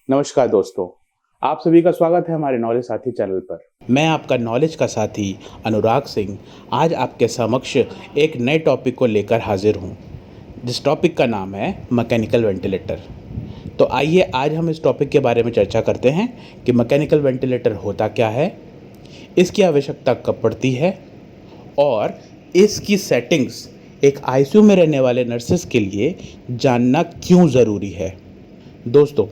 नमस्कार दोस्तों, आप सभी का स्वागत है हमारे नॉलेज साथी चैनल पर। मैं आपका नॉलेज का साथी अनुराग सिंह आज आपके समक्ष एक नए टॉपिक को लेकर हाजिर हूँ, जिस टॉपिक का नाम है मैकेनिकल वेंटिलेटर। तो आइए आज हम इस टॉपिक के बारे में चर्चा करते हैं कि मैकेनिकल वेंटिलेटर होता क्या है, इसकी आवश्यकता कब पड़ती है और इसकी सेटिंग्स एक आईसीयू में रहने वाले नर्सेस के लिए जानना क्यों ज़रूरी है। दोस्तों,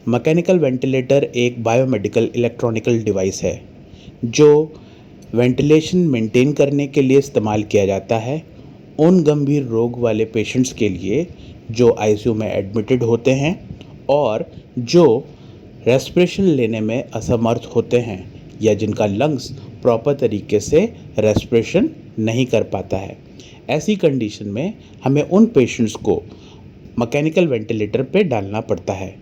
मैकेनिकल वेंटिलेटर एक बायोमेडिकल इलेक्ट्रॉनिकल डिवाइस है जो वेंटिलेशन मेंटेन करने के लिए इस्तेमाल किया जाता है उन गंभीर रोग वाले पेशेंट्स के लिए जो आईसीयू में एडमिटेड होते हैं और जो रेस्पिरेशन लेने में असमर्थ होते हैं या जिनका लंग्स प्रॉपर तरीके से रेस्पिरेशन नहीं कर पाता है। ऐसी कंडीशन में हमें उन पेशेंट्स को मैकेनिकल वेंटिलेटर पे डालना पड़ता है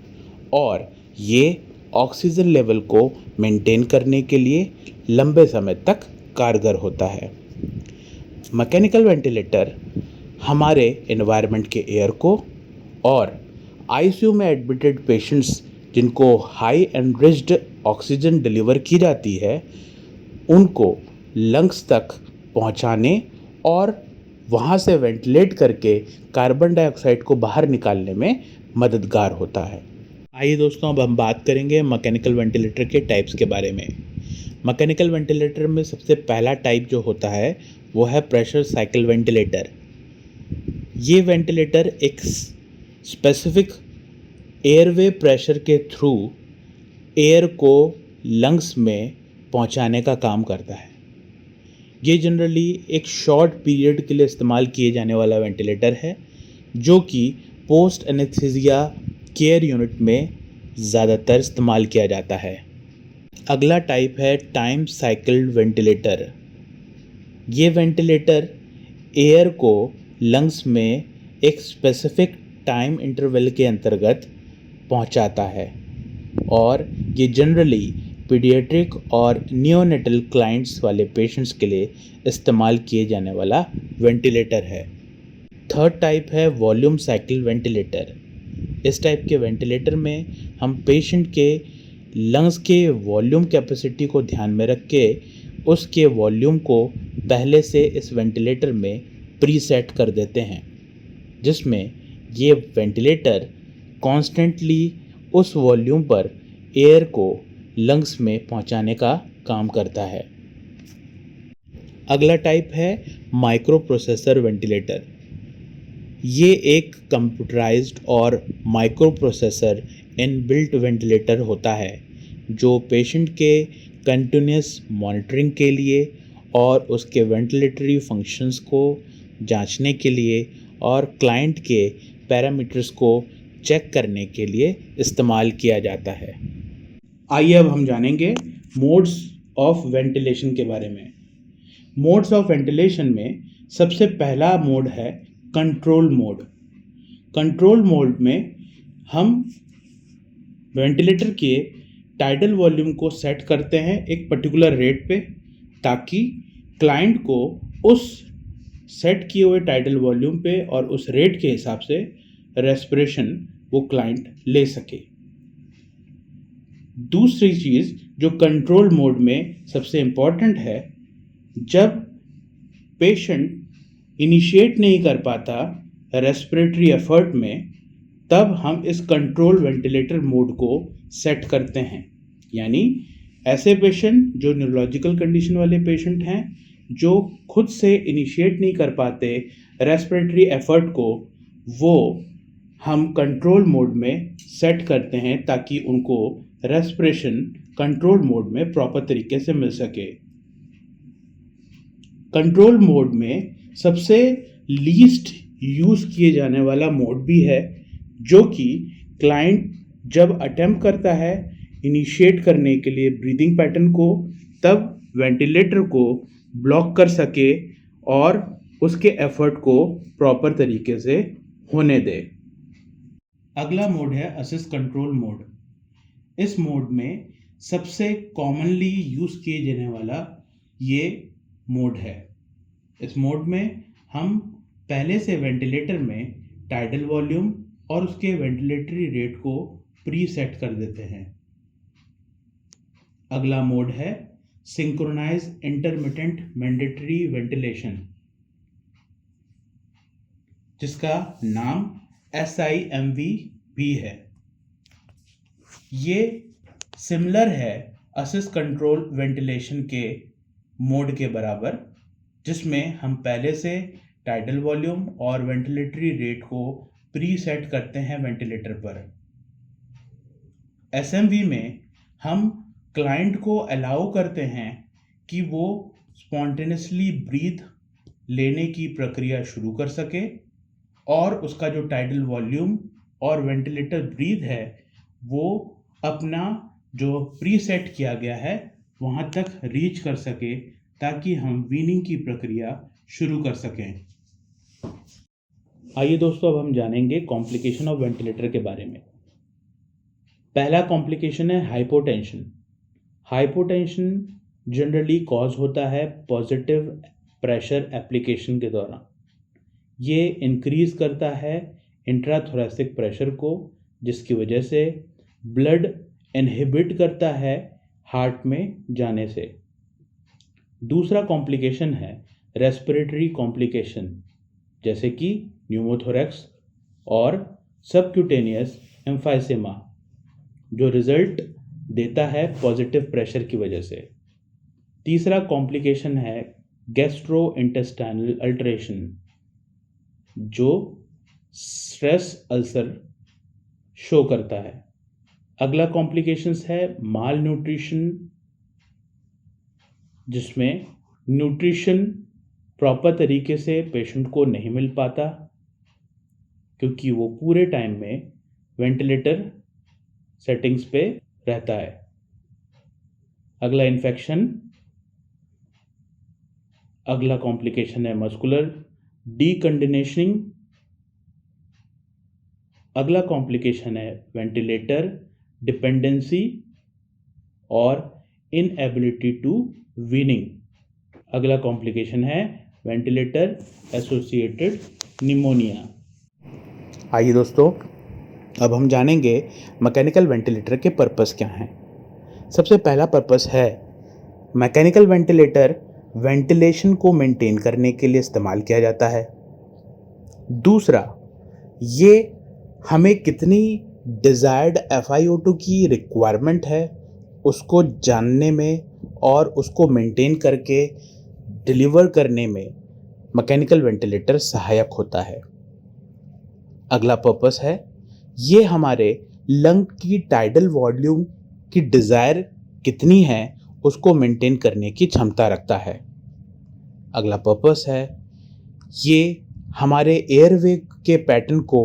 और ये ऑक्सीजन लेवल को मेंटेन करने के लिए लंबे समय तक कारगर होता है। मैकेनिकल वेंटिलेटर हमारे एनवायरनमेंट के एयर को और आईसीयू में एडमिटेड पेशेंट्स जिनको हाई एनरिच्ड ऑक्सीजन डिलीवर की जाती है उनको लंग्स तक पहुंचाने और वहां से वेंटिलेट करके कार्बन डाइऑक्साइड को बाहर निकालने में मददगार होता है। आइए दोस्तों, अब हम बात करेंगे मैकेनिकल वेंटिलेटर के टाइप्स के बारे में। मैकेनिकल वेंटिलेटर में सबसे पहला टाइप जो होता है वो है प्रेशर साइकिल वेंटिलेटर। ये वेंटिलेटर एक स्पेसिफिक एयरवे प्रेशर के थ्रू एयर को लंग्स में पहुंचाने का काम करता है। ये जनरली एक शॉर्ट पीरियड के लिए इस्तेमाल किए जाने वाला वेंटिलेटर है जो कि पोस्ट एनेस्थीसिया केयर यूनिट में ज़्यादातर इस्तेमाल किया जाता है। अगला टाइप है टाइम साइकिल्ड वेंटिलेटर। ये वेंटिलेटर एयर को लंग्स में एक स्पेसिफिक टाइम इंटरवल के अंतर्गत पहुंचाता है और ये जनरली पीडियाट्रिक और नियोनेटल क्लाइंट्स वाले पेशेंट्स के लिए इस्तेमाल किए जाने वाला वेंटिलेटर है। थर्ड टाइप है वॉल्यूम साइकिल वेंटिलेटर। इस टाइप के वेंटिलेटर में हम पेशेंट के लंग्स के वॉल्यूम कैपेसिटी को ध्यान में रख के उसके वॉल्यूम को पहले से इस वेंटिलेटर में प्रीसेट कर देते हैं, जिसमें ये वेंटिलेटर कॉन्स्टेंटली उस वॉल्यूम पर एयर को लंग्स में पहुंचाने का काम करता है। अगला टाइप है माइक्रो प्रोसेसर वेंटिलेटर। ये एक कंप्यूटराइज्ड और माइक्रो प्रोसेसर इनबिल्ट वेंटिलेटर होता है जो पेशेंट के कंटिन्यूस मॉनिटरिंग के लिए और उसके वेंटिलेटरी फंक्शंस को जांचने के लिए और क्लाइंट के पैरामीटर्स को चेक करने के लिए इस्तेमाल किया जाता है। आइए अब हम जानेंगे मोड्स ऑफ वेंटिलेशन के बारे में। मोड्स ऑफ वेंटिलेशन में सबसे पहला मोड है कंट्रोल मोड। कंट्रोल मोड में हम वेंटिलेटर के टाइडल वॉल्यूम को सेट करते हैं एक पर्टिकुलर रेट पे, ताकि क्लाइंट को उस सेट किए हुए टाइडल वॉल्यूम पे और उस रेट के हिसाब से रेस्पिरेशन वो क्लाइंट ले सके। दूसरी चीज़ जो कंट्रोल मोड में सबसे इम्पॉर्टेंट है, जब पेशेंट इनिशिएट नहीं कर पाता रेस्पिरेटरी एफर्ट में, तब हम इस कंट्रोल वेंटिलेटर मोड को सेट करते हैं। यानी ऐसे पेशेंट जो न्यूरोलॉजिकल कंडीशन वाले पेशेंट हैं जो खुद से इनिशिएट नहीं कर पाते रेस्पिरेटरी एफर्ट को, वो हम कंट्रोल मोड में सेट करते हैं ताकि उनको रेस्पिरेशन कंट्रोल मोड में प्रॉपर तरीके से मिल सके। कंट्रोल मोड में सबसे लीस्ट यूज़ किए जाने वाला मोड भी है, जो कि क्लाइंट जब अटेम्प्ट करता है इनिशिएट करने के लिए ब्रीदिंग पैटर्न को, तब वेंटिलेटर को ब्लॉक कर सके और उसके एफर्ट को प्रॉपर तरीके से होने दे। अगला मोड है असिस्ट कंट्रोल मोड। इस मोड में सबसे कॉमनली यूज़ किए जाने वाला ये मोड है। इस मोड में हम पहले से वेंटिलेटर में टाइडल वॉल्यूम और उसके वेंटिलेटरी रेट को प्री सेट कर देते हैं। अगला मोड है सिंक्रोनाइज इंटरमिटेंट मैंडेटरी वेंटिलेशन, जिसका नाम SIMV भी है। ये सिमिलर है असिस्ट कंट्रोल वेंटिलेशन के मोड के बराबर, जिसमें हम पहले से टाइडल वॉल्यूम और वेंटिलेटरी रेट को प्री सेट करते हैं वेंटिलेटर पर। SMV में हम क्लाइंट को अलाउ करते हैं कि वो स्पॉन्टेनियसली ब्रीथ लेने की प्रक्रिया शुरू कर सके और उसका जो टाइडल वॉल्यूम और वेंटिलेटर ब्रीथ है वो अपना जो प्री सेट किया गया है वहाँ तक रीच कर सके, ताकि हम वीनिंग की प्रक्रिया शुरू कर सकें। आइए दोस्तों, अब हम जानेंगे कॉम्प्लिकेशन ऑफ वेंटिलेटर के बारे में। पहला कॉम्प्लिकेशन है हाइपोटेंशन। हाइपोटेंशन जनरली कॉज होता है पॉजिटिव प्रेशर एप्लीकेशन के दौरान। ये इंक्रीज करता है इंट्राथोरेसिक प्रेशर को, जिसकी वजह से ब्लड इनहिबिट करता है हार्ट में जाने से। दूसरा कॉम्प्लिकेशन है रेस्पिरेटरी कॉम्प्लिकेशन, जैसे कि न्यूमोथोरैक्स और सबक्यूटेनियस एम्फाइसेमा, जो रिजल्ट देता है पॉजिटिव प्रेशर की वजह से। तीसरा कॉम्प्लिकेशन है गैस्ट्रोइंटेस्टाइनल अल्टरेशन, जो स्ट्रेस अल्सर शो करता है। अगला कॉम्प्लिकेशंस है माल न्यूट्रिशन, जिसमें न्यूट्रिशन प्रॉपर तरीके से पेशेंट को नहीं मिल पाता, क्योंकि वो पूरे टाइम में वेंटिलेटर सेटिंग्स पे रहता है। अगला इन्फेक्शन। अगला कॉम्प्लिकेशन है मस्कुलर डीकंडिशनिंग। अगला कॉम्प्लिकेशन है वेंटिलेटर डिपेंडेंसी और इनएबिलिटी टू वीनिंग। अगला कॉम्प्लिकेशन है वेंटिलेटर एसोसिएटेड निमोनिया। आइए दोस्तों, अब हम जानेंगे मैकेनिकल वेंटिलेटर के पर्पस क्या हैं। सबसे पहला पर्पस है मैकेनिकल वेंटिलेटर वेंटिलेशन को मेंटेन करने के लिए इस्तेमाल किया जाता है। दूसरा, ये हमें कितनी डिज़ायर्ड FiO2 की रिक्वायरमेंट है उसको जानने में और उसको मेंटेन करके डिलीवर करने में मैकेनिकल वेंटिलेटर सहायक होता है। अगला पर्पस है ये हमारे लंग की टाइडल वॉल्यूम की डिज़ायर कितनी है उसको मेंटेन करने की क्षमता रखता है। अगला पर्पस है ये हमारे एयरवे के पैटर्न को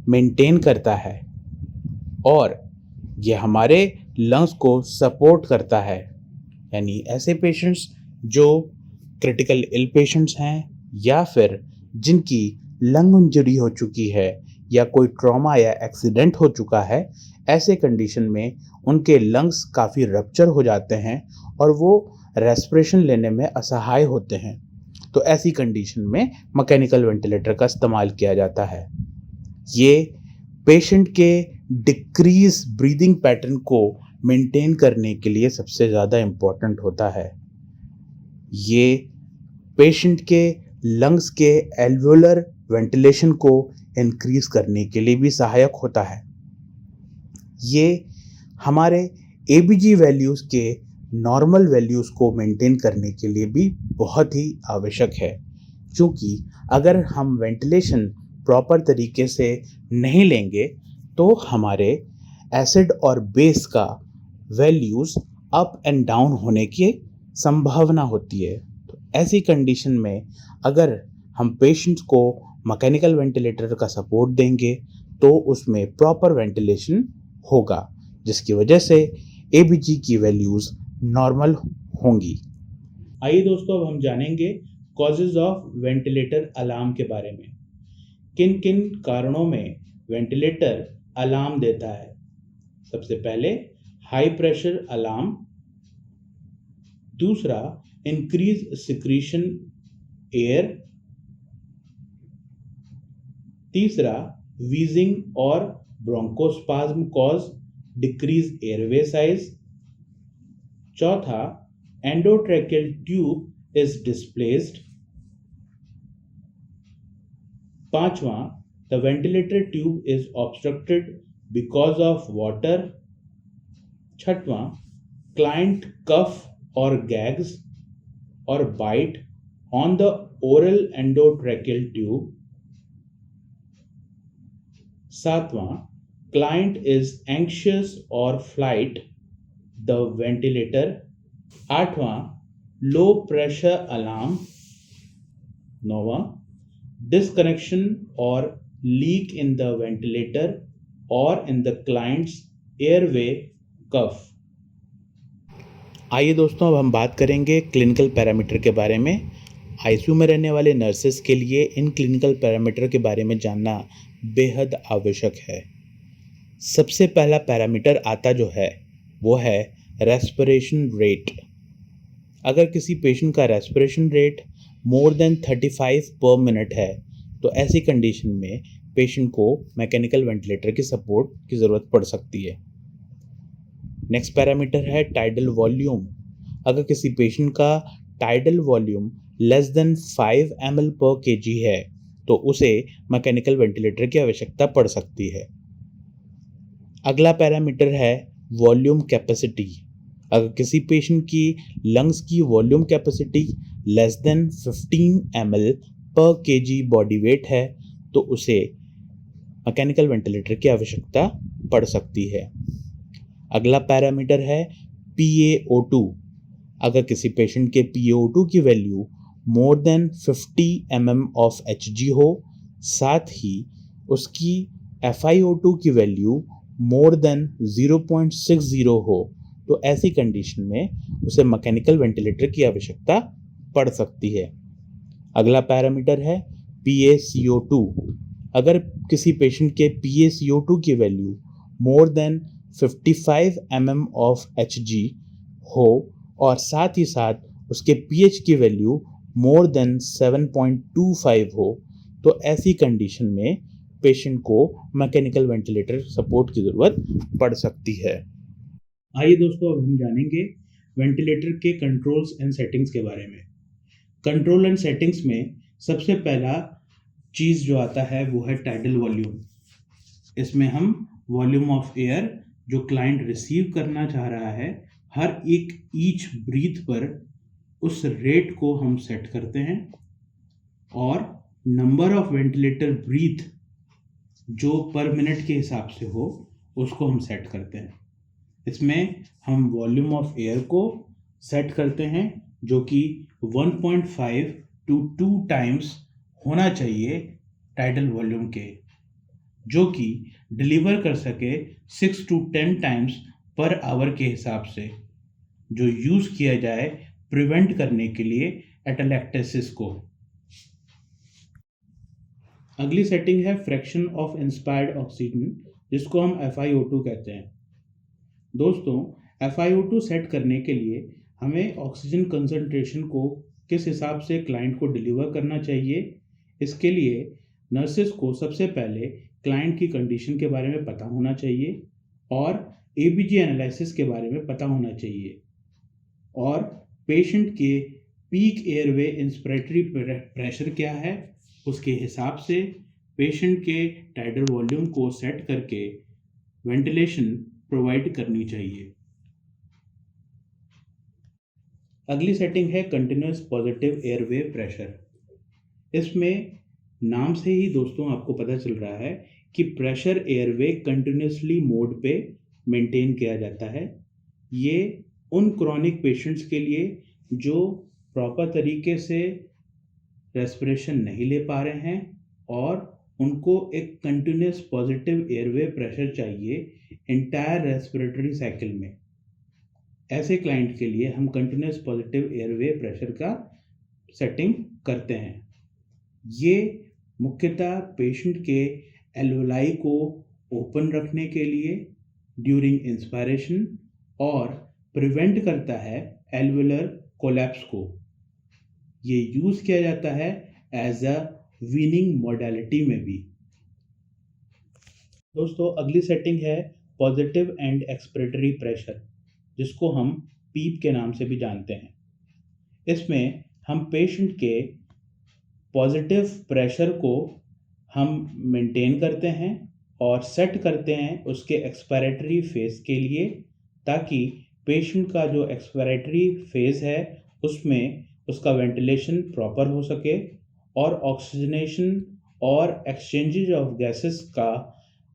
मेंटेन करता है और ये हमारे लंग्स को सपोर्ट करता है। यानी ऐसे पेशेंट्स जो क्रिटिकल इल पेशेंट्स हैं या फिर जिनकी लंग इंजरी हो चुकी है या कोई ट्रॉमा या एक्सीडेंट हो चुका है, ऐसे कंडीशन में उनके लंग्स काफ़ी रप्चर हो जाते हैं और वो रेस्पिरेशन लेने में असहाय होते हैं। तो ऐसी कंडीशन में मैकेनिकल वेंटिलेटर का इस्तेमाल किया जाता है। ये पेशेंट के डिक्रीज ब्रीदिंग पैटर्न को मेंटेन करने के लिए सबसे ज़्यादा इम्पोर्टेंट होता है। ये पेशेंट के लंग्स के एल्वुलर वेंटिलेशन को इंक्रीज करने के लिए भी सहायक होता है। ये हमारे ABG वैल्यूज़ के नॉर्मल वैल्यूज़ को मेंटेन करने के लिए भी बहुत ही आवश्यक है, क्योंकि अगर हम वेंटिलेशन प्रॉपर तरीके से नहीं लेंगे तो हमारे एसिड और बेस का वैल्यूज़ अप एंड डाउन होने की संभावना होती है। तो ऐसी कंडीशन में अगर हम पेशेंट्स को मैकेनिकल वेंटिलेटर का सपोर्ट देंगे तो उसमें प्रॉपर वेंटिलेशन होगा, जिसकी वजह से ABG की वैल्यूज़ नॉर्मल होंगी। आइए दोस्तों, अब हम जानेंगे कॉजेज ऑफ वेंटिलेटर अलार्म के बारे में। किन किन कारणों में वेंटिलेटर अलार्म देता है। सबसे पहले हाई प्रेशर अलार्म, दूसरा इंक्रीज सिक्रीशन एयर, तीसरा वीजिंग और bronchospasm cause decrease airway size. चौथा, एंडोट्रैकियल ट्यूब इज डिस्प्लेस्ड। पांचवा, the ventilator tube is obstructed because of water. छठवां, क्लाइंट कफ और गैग्स और bite on the oral endotracheal tube. सातवां, client is anxious और फ्लाइट द वेंटिलेटर। आठवां, low pressure alarm. नौवां, डिस्कनेक्शन और लीक इन द वेंटिलेटर और इन द क्लाइंट्स एयरवे कफ। आइए दोस्तों, अब हम बात करेंगे क्लिनिकल पैरामीटर के बारे में। आईसीयू में रहने वाले नर्सेस के लिए इन क्लिनिकल पैरामीटर के बारे में जानना बेहद आवश्यक है। सबसे पहला पैरामीटर आता जो है वो है रेस्पिरेशन रेट। अगर किसी पेशेंट का रेस्पिरेशन रेट मोर देन 35 पर मिनट है तो ऐसी कंडीशन में पेशेंट को मैकेनिकल वेंटिलेटर की सपोर्ट की ज़रूरत पड़ सकती है। नेक्स्ट पैरामीटर है टाइडल वॉल्यूम। अगर किसी पेशेंट का tidal volume less than 5 ml पर kg है तो उसे मैकेनिकल वेंटिलेटर की आवश्यकता पड़ सकती है। अगला पैरामीटर है वॉल्यूम कैपेसिटी। अगर किसी पेशेंट की लंग्स की volume capacity less than 15 ml पर kg बॉडी वेट है तो उसे मैकेनिकल वेंटिलेटर की आवश्यकता पड़ सकती है। अगला पैरामीटर है PaO2। अगर किसी पेशेंट के PaO2 की value more than 50 mm of Hg हो, साथ ही उसकी FiO2 की वैल्यू मोर देन 0.60 हो तो ऐसी कंडीशन में उसे मैकेनिकल वेंटिलेटर की आवश्यकता पड़ सकती है। अगला पैरामीटर है PaCO2। अगर किसी पेशेंट के PaCO2 की value more than 55 mm of Hg हो और साथ ही साथ उसके pH की वैल्यू मोर देन 7.25 हो तो ऐसी कंडीशन में पेशेंट को मैकेनिकल वेंटिलेटर सपोर्ट की ज़रूरत पड़ सकती है। आइए दोस्तों, अब हम जानेंगे वेंटिलेटर के कंट्रोल्स एंड सेटिंग्स के बारे में। कंट्रोल एंड सेटिंग्स में सबसे पहला चीज़ जो आता है वो है टाइडल वॉल्यूम। इसमें हम वॉल्यूम ऑफ एयर जो क्लाइंट रिसीव करना चाह रहा है हर एक ईच ब्रीथ पर उस रेट को हम सेट करते हैं और नंबर ऑफ वेंटिलेटर ब्रीथ जो पर मिनट के हिसाब से हो उसको हम सेट करते हैं। इसमें हम वॉल्यूम ऑफ एयर को सेट करते हैं जो कि 1.5 to 2 टाइम्स होना चाहिए टाइडल वॉल्यूम के, जो कि डिलीवर कर सके 6 to 10 टाइम्स पर आवर के हिसाब से, जो यूज़ किया जाए प्रिवेंट करने के लिए एटेलेक्टेसिस को। अगली सेटिंग है फ्रैक्शन ऑफ इंस्पायर्ड ऑक्सीजन, जिसको हम FiO2 कहते हैं। दोस्तों, FiO2 सेट करने के लिए हमें ऑक्सीजन कंसंट्रेशन को किस हिसाब से क्लाइंट को डिलीवर करना चाहिए, इसके लिए नर्सेस को सबसे पहले क्लाइंट की कंडीशन के बारे में पता होना चाहिए और ABG एनालिसिस के बारे में पता होना चाहिए और पेशेंट के पीक एयरवे इंस्पिरेटरी प्रेशर क्या है उसके हिसाब से पेशेंट के टाइडल वॉल्यूम को सेट करके वेंटिलेशन प्रोवाइड करनी चाहिए। अगली सेटिंग है कंटिन्यूस पॉजिटिव एयरवे प्रेशर। इसमें नाम से ही दोस्तों आपको पता चल रहा है कि प्रेशर एयरवे कंटिन्यूसली मोड पे मेंटेन किया जाता है। ये उन क्रॉनिक पेशेंट्स के लिए जो प्रॉपर तरीके से रेस्पिरेशन नहीं ले पा रहे हैं और उनको एक कंटिन्यूस पॉजिटिव एयरवे प्रेशर चाहिए एंटायर रेस्पिरेटरी साइकिल में। ऐसे क्लाइंट के लिए हम कंटिन्यूस पॉजिटिव एयरवे प्रेशर का सेटिंग करते हैं। ये मुख्यतः पेशेंट के एल्वोलाई को ओपन रखने के लिए ड्यूरिंग इंस्पायरेशन और प्रिवेंट करता है एल्वुलर कोलैप्स को। ये यूज़ किया जाता है एज अ वीनिंग मॉडलिटी में भी। दोस्तों, अगली सेटिंग है पॉजिटिव एंड एक्सपिरेटरी प्रेशर, जिसको हम पीप के नाम से भी जानते हैं। इसमें हम पेशेंट के पॉजिटिव प्रेशर को हम मेंटेन करते हैं और सेट करते हैं उसके एक्सपायरेटरी फेज़ के लिए, ताकि पेशेंट का जो एक्सपायरेटरी फेज़ है उसमें उसका वेंटिलेशन प्रॉपर हो सके और ऑक्सीजनेशन और एक्सचेंजेज ऑफ गैसेस का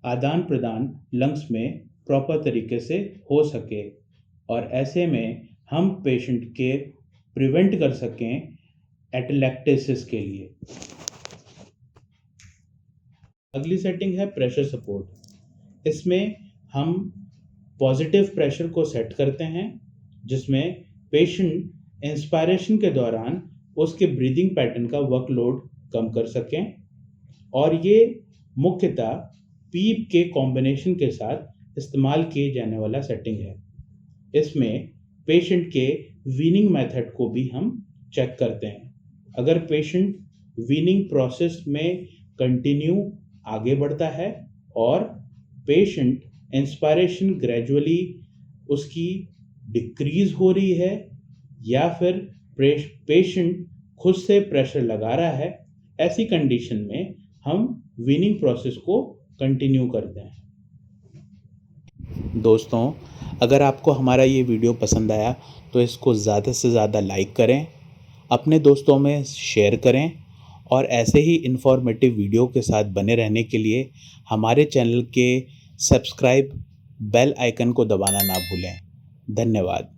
आदान प्रदान लंग्स में प्रॉपर तरीके से हो सके, और ऐसे में हम पेशेंट के प्रिवेंट कर सकें एटेलेक्टेसिस के लिए। अगली सेटिंग है प्रेशर सपोर्ट। इसमें हम पॉजिटिव प्रेशर को सेट करते हैं, जिसमें पेशेंट इंस्पायरेशन के दौरान उसके ब्रीदिंग पैटर्न का वर्कलोड कम कर सकें, और ये मुख्यतः पीप के कॉम्बिनेशन के साथ इस्तेमाल किए जाने वाला सेटिंग है। इसमें पेशेंट के वीनिंग मेथड को भी हम चेक करते हैं। अगर पेशेंट वीनिंग प्रोसेस में कंटिन्यू आगे बढ़ता है और पेशेंट इंस्पायरेशन ग्रेजुअली उसकी डिक्रीज हो रही है, या फिर पेशेंट खुद से प्रेशर लगा रहा है, ऐसी कंडीशन में हम वीनिंग प्रोसेस को कंटिन्यू करते हैं। दोस्तों, अगर आपको हमारा ये वीडियो पसंद आया तो इसको ज़्यादा से ज़्यादा लाइक करें, अपने दोस्तों में शेयर करें, और ऐसे ही इन्फॉर्मेटिव वीडियो के साथ बने रहने के लिए हमारे चैनल के सब्सक्राइब बेल आइकन को दबाना ना भूलें। धन्यवाद।